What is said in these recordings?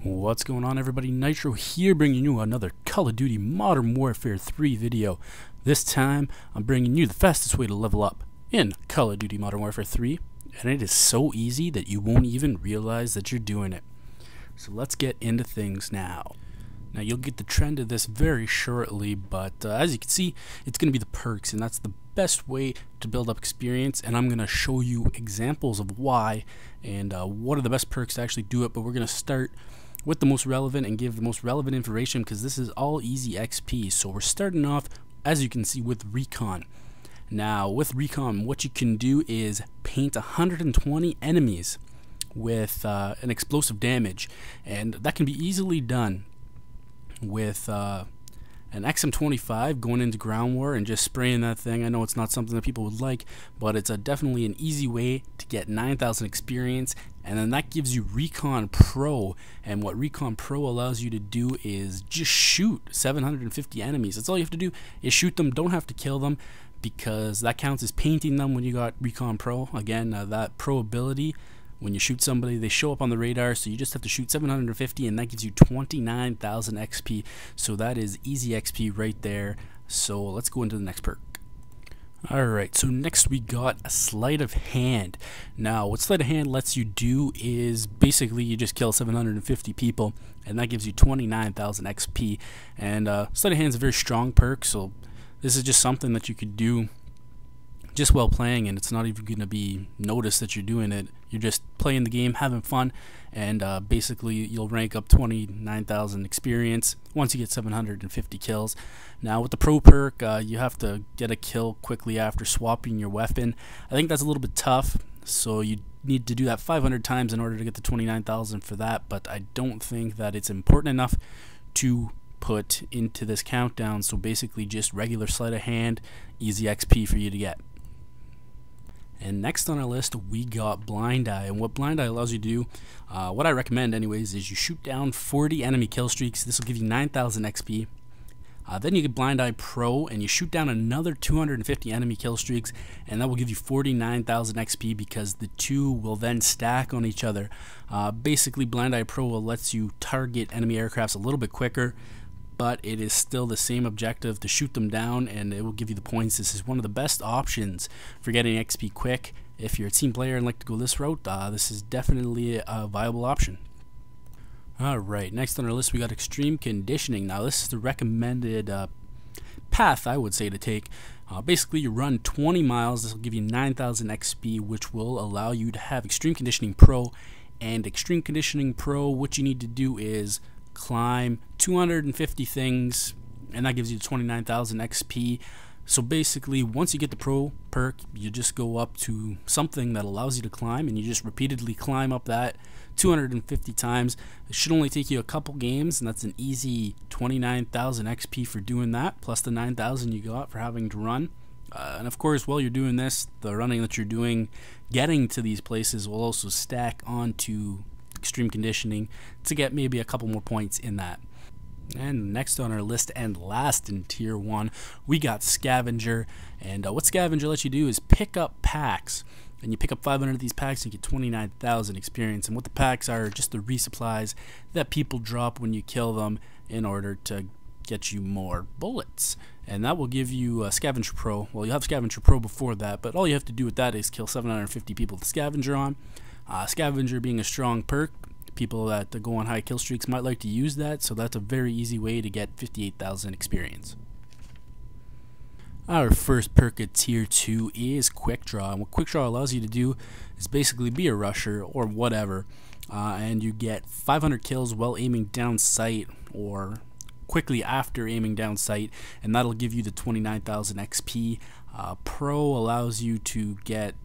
What's going on, everybody? Nitro here, bringing you another Call of Duty Modern Warfare 3 video. This time, I'm bringing you the fastest way to level up in Call of Duty Modern Warfare 3, and it is so easy that you won't even realize that you're doing it. So let's get into things now. Now, you'll get the trend of this very shortly, but as you can see, it's going to be the perks, and that's the best way to build up experience, and I'm going to show you examples of why and what are the best perks to actually do it. But we're going to start with the most relevant and give the most relevant information, because this is all easy XP. So we're starting off, as you can see, with Recon. Now, with Recon, what you can do is paint 120 enemies with an explosive damage, and that can be easily done with an XM25 going into ground war and just spraying that thing. I know it's not something that people would like, but it's definitely an easy way to get 9,000 experience, and then that gives you Recon Pro. And what Recon Pro allows you to do is just shoot 750 enemies. That's all you have to do, is shoot them. Don't have to kill them, because that counts as painting them when you got Recon Pro. Again, that pro ability, when you shoot somebody, they show up on the radar, so you just have to shoot 750, and that gives you 29,000 XP. So that is easy XP right there. So let's go into the next perk. Alright, so next we got a Sleight of Hand. Now, what Sleight of Hand lets you do is basically you just kill 750 people, and that gives you 29,000 XP. And Sleight of Hand is a very strong perk, so this is just something that you could do just while playing, and it's not even going to be noticed that you're doing it. You're just playing the game, having fun, and basically you'll rank up 29,000 experience once you get 750 kills. Now, with the pro perk, you have to get a kill quickly after swapping your weapon. I think that's a little bit tough, so you need to do that 500 times in order to get the 29,000 for that, but I don't think that it's important enough to put into this countdown. So basically just regular Sleight of Hand, easy XP for you to get. And next on our list, we got Blind Eye. And what Blind Eye allows you to do, what I recommend anyways, is you shoot down 40 enemy kill streaks. This will give you 9,000 XP. Then you get Blind Eye Pro, and you shoot down another 250 enemy kill streaks, and that will give you 49,000 XP, because the two will then stack on each other. Basically, Blind Eye Pro will let you target enemy aircrafts a little bit quicker, but it is still the same objective, to shoot them down, and it will give you the points. This is one of the best options for getting XP quick. If you're a team player and like to go this route, this is definitely a viable option. Alright, next on our list we got Extreme Conditioning. Now, this is the recommended path, I would say, to take. Basically, you run 20 miles. This will give you 9,000 XP, which will allow you to have Extreme Conditioning Pro. And Extreme Conditioning Pro, what you need to do is climb 250 things, and that gives you 29,000 XP. So basically, once you get the pro perk, you just go up to something that allows you to climb, and you just repeatedly climb up that 250 times. It should only take you a couple games, and that's an easy 29,000 XP for doing that, plus the 9,000 you got for having to run. And of course, while you're doing this, the running that you're doing, getting to these places, will also stack onto Extreme Conditioning to get maybe a couple more points in that. And next on our list, and last in tier 1, we got Scavenger. And what Scavenger lets you do is pick up packs, and you pick up 500 of these packs and you get 29,000 experience. And what the packs are just the resupplies that people drop when you kill them in order to get you more bullets, and that will give you Scavenger Pro. Well, you have Scavenger Pro before that, but all you have to do with that is kill 750 people with Scavenger on. Scavenger being a strong perk, people that go on high kill streaks might like to use that, so that's a very easy way to get 58,000 experience. Our first perk at tier 2 is Quick Draw, and what Quick Draw allows you to do is basically be a rusher or whatever, and you get 500 kills while aiming down sight or quickly after aiming down sight, and that'll give you the 29,000 XP. Pro allows you to get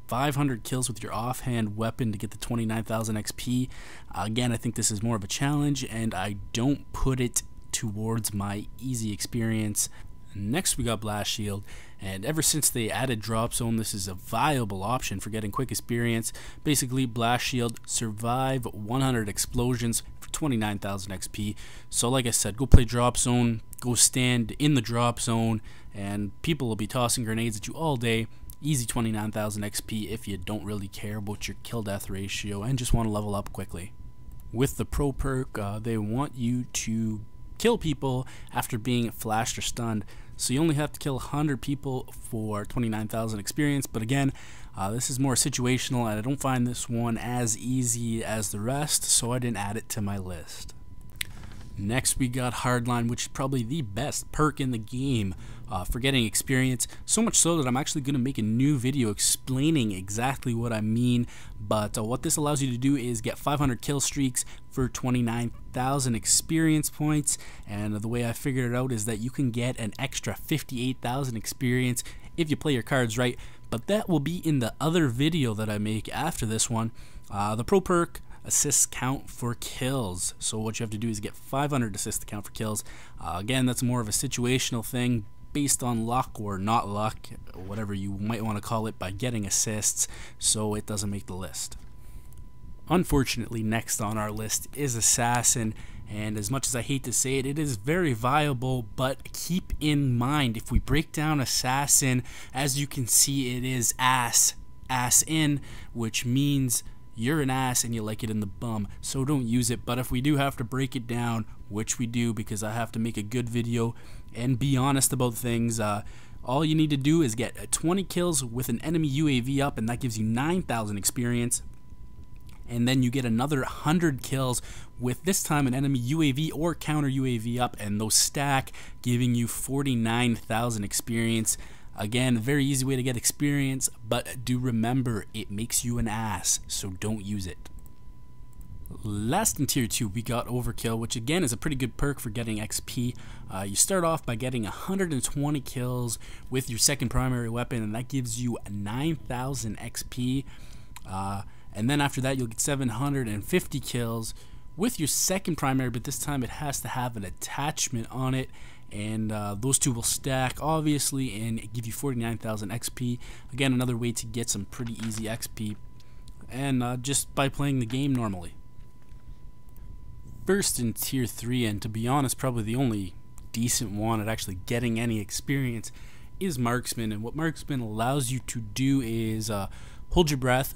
500 kills with your offhand weapon to get the 29,000 XP. Again, I think this is more of a challenge, and I don't put it towards my easy experience. Next, we got Blast Shield, and ever since they added Drop Zone, this is a viable option for getting quick experience. Basically, Blast Shield, survive 100 explosions for 29,000 XP. So like I said, go play Drop Zone, go stand in the Drop Zone, and people will be tossing grenades at you all day. Easy 29,000 XP if you don't really care about your kill death ratio and just want to level up quickly. With the pro perk, they want you to kill people after being flashed or stunned. So you only have to kill 100 people for 29,000 experience. But again, this is more situational, and I don't find this one as easy as the rest, so I didn't add it to my list. Next we got Hardline, which is probably the best perk in the game for getting experience. So much so that I'm actually going to make a new video explaining exactly what I mean. But what this allows you to do is get 500 kill streaks for 29,000 experience points. And the way I figured it out is that you can get an extra 58,000 experience if you play your cards right. But that will be in the other video that I make after this one. The pro perk assists count for kills. So what you have to do is get 500 assists to count for kills. Again, that's more of a situational thing based on luck or not luck, whatever you might want to call it, by getting assists, so it doesn't make the list. Unfortunately, next on our list is Assassin, and as much as I hate to say it, it is very viable, but keep in mind, if we break down Assassin, as you can see, it is ass in, which means you're an ass and you like it in the bum, so don't use it. But if we do have to break it down, which we do because I have to make a good video and be honest about things, all you need to do is get 20 kills with an enemy UAV up, and that gives you 9,000 experience. And then you get another 100 kills with this time an enemy UAV or counter UAV up, and those stack, giving you 49,000 experience. Again, very easy way to get experience, but do remember, it makes you an ass, so don't use it. Last in tier 2 we got Overkill, which again is a pretty good perk for getting XP. You start off by getting 120 kills with your second primary weapon, and that gives you 9,000 XP. And then after that you'll get 750 kills with your second primary, but this time it has to have an attachment on it, and those two will stack obviously and give you 49,000 XP. Again, another way to get some pretty easy XP, and just by playing the game normally. First in tier 3, and to be honest probably the only decent one at actually getting any experience, is Marksman. And what Marksman allows you to do is hold your breath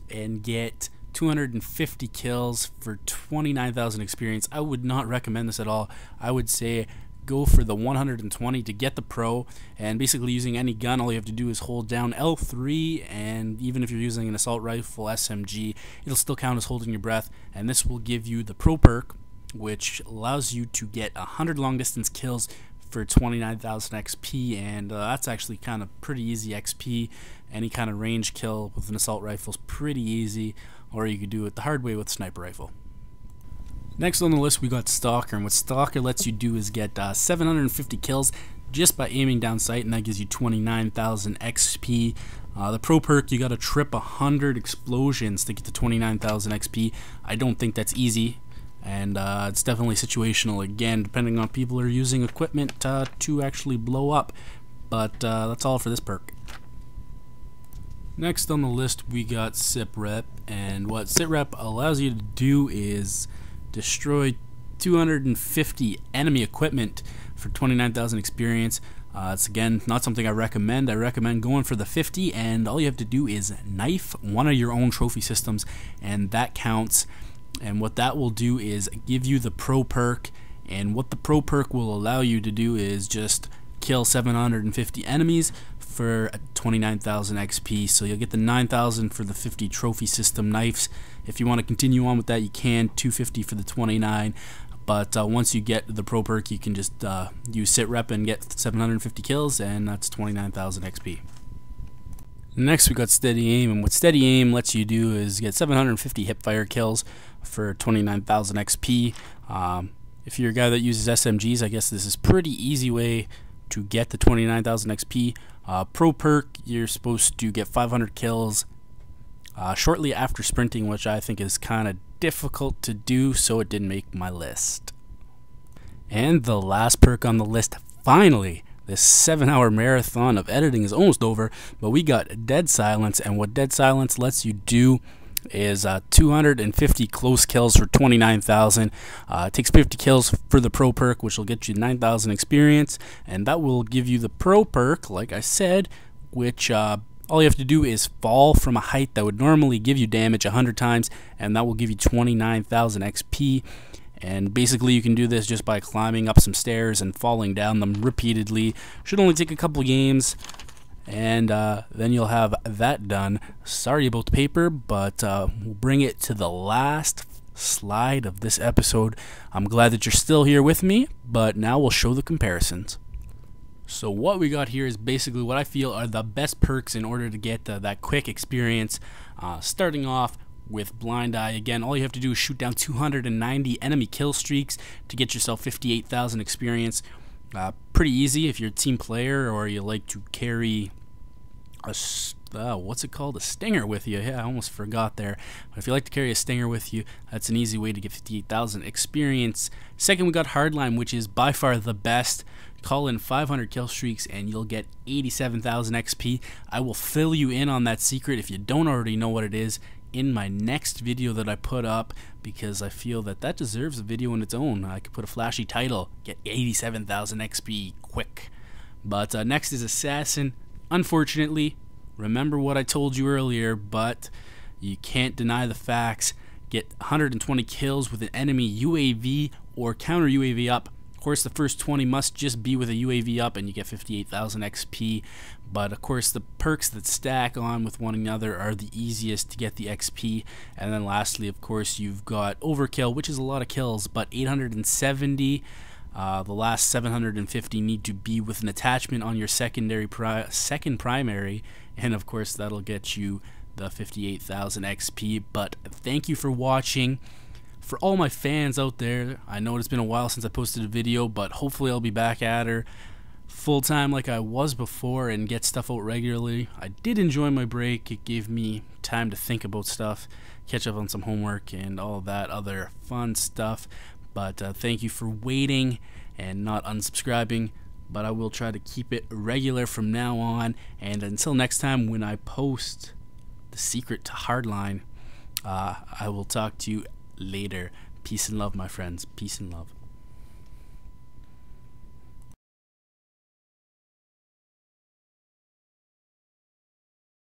and get 250 kills for 29,000 experience. I would not recommend this at all. I would say go for the 120 to get the pro, and basically using any gun, all you have to do is hold down L3, and even if you're using an assault rifle, SMG, it'll still count as holding your breath, and this will give you the pro perk, which allows you to get 100 long distance kills for 29,000 XP, and that's actually kind of pretty easy XP. Any kind of range kill with an assault rifle is pretty easy, or you could do it the hard way with a sniper rifle. Next on the list we got Stalker, and what Stalker lets you do is get 750 kills just by aiming down sight, and that gives you 29,000 XP. The pro perk, you gotta trip 100 explosions to get to 29,000 XP. I don't think that's easy, and it's definitely situational, again, depending on people are using equipment to actually blow up. But that's all for this perk. Next on the list we got Sitrep, and what Sitrep allows you to do is destroy 250 enemy equipment for 29,000 experience. It's again not something I recommend. I recommend going for the 50, and all you have to do is knife one of your own trophy systems, and that counts. And what that will do is give you the pro perk, and what the pro perk will allow you to do is just kill 750 enemies for 29,000 XP. So you'll get the 9,000 for the 50 trophy system knives. If you want to continue on with that, you can, 250 for the 29. But once you get the pro perk, you can just use Sitrep and get 750 kills, and that's 29,000 XP. Next we got Steady Aim, and what Steady Aim lets you do is get 750 hipfire kills for 29,000 XP. If you're a guy that uses SMGs, I guess this is a pretty easy way to get the 29,000 XP. Pro perk, you're supposed to get 500 kills shortly after sprinting, which I think is kind of difficult to do, so it didn't make my list. And the last perk on the list, finally, this 7-hour marathon of editing is almost over, but we got Dead Silence, and what Dead Silence lets you do is 250 close kills for 29,000. It takes 50 kills for the pro perk, which will get you 9,000 experience, and that will give you the pro perk, like I said, which All you have to do is fall from a height that would normally give you damage 100 times, and that will give you 29,000 XP. And basically you can do this just by climbing up some stairs and falling down them repeatedly. Should only take a couple games, and then you'll have that done. Sorry about the paper, but we'll bring it to the last slide of this episode. I'm glad that you're still here with me, but now we'll show the comparisons. So what we got here is basically what I feel are the best perks in order to get that quick experience. Starting off with Blind Eye. Again, all you have to do is shoot down 290 enemy kill streaks to get yourself 58,000 experience. Pretty easy if you're a team player or you like to carry a what's it called? A stinger with you. Yeah, I almost forgot there. But if you like to carry a stinger with you, that's an easy way to get 58,000 experience. Second, we got Hardline, which is by far the best. Call in 500 kill streaks and you'll get 87,000 XP. I will fill you in on that secret if you don't already know what it is in my next video that I put up, because I feel that that deserves a video in its own. I could put a flashy title, get 87,000 XP quick. But next is Assassin. Unfortunately, remember what I told you earlier, but you can't deny the facts. Get 120 kills with an enemy UAV or counter UAV up. Of course, the first 20 must just be with a UAV up and you get 58,000 XP. But of course, the perks that stack on with one another are the easiest to get the XP. And then lastly, of course, you've got Overkill, which is a lot of kills, but 870. The last 750 need to be with an attachment on your second primary, and of course that'll get you the 58,000 XP. But thank you for watching. For all my fans out there, I know it's been a while since I posted a video, but hopefully I'll be back at her full time like I was before and get stuff out regularly. I did enjoy my break. It gave me time to think about stuff, catch up on some homework and all that other fun stuff. But thank you for waiting and not unsubscribing. But I will try to keep it regular from now on. And until next time, when I post the secret to Hardline, I will talk to you later. Peace and love, my friends. Peace and love.